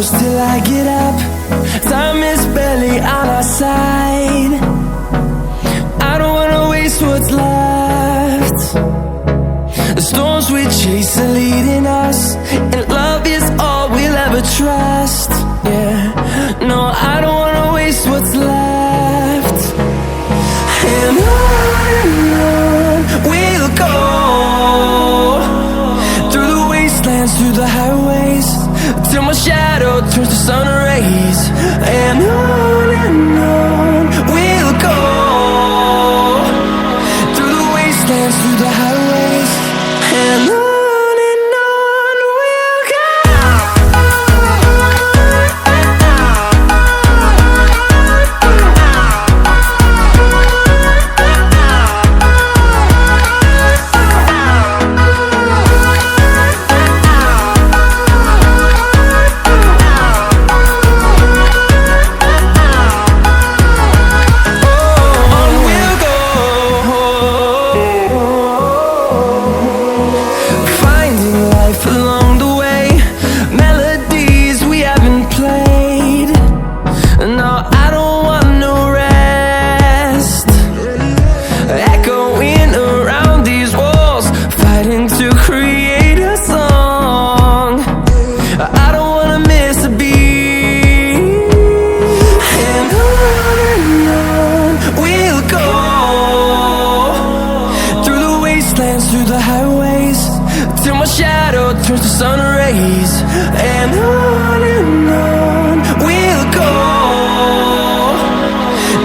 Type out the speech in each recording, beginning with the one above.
close till I get up. Time is barely on our side. I don't wanna waste what's left. The storms we chase are leading us, and love is all we'll ever trust. Yeah, no, I don't wanna waste what's left. And on we'll go, through the wastelands, through the highways, till my shadow turns to sun rays. And on we'll go, through the wastelands, through the highways, and on we'll go. Through the highways, till my shadow turns to sun rays. And on we'll go,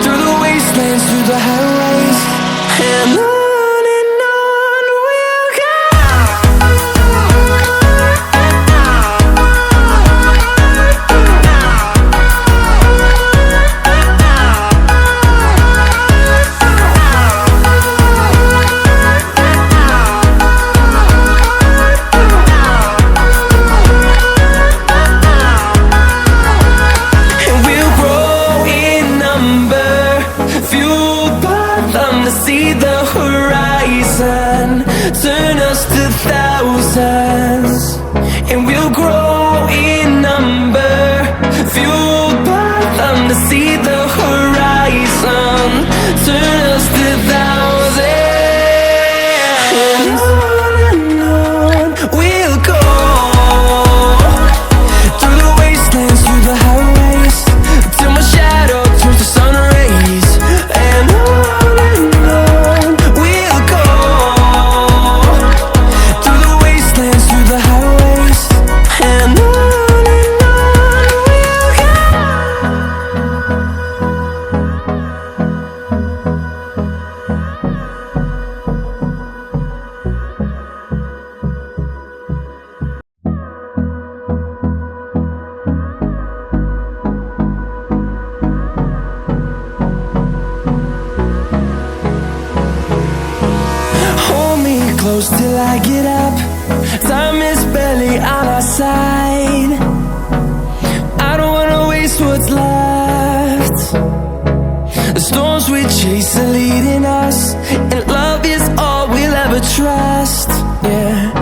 through the wastelands, through the highways, and on we'll go. See the horizon, turn us to thousands, and we'll grow in number, fueled by them. To see the horizon, turn us to thousands, and on we'll go, through the wastelands, through the highways, till my shadow turns to sun rays. And close till I get up. Time is barely on our side. I don't wanna waste what's left. The storms we chase are leading us, and love is all we'll ever trust. Yeah.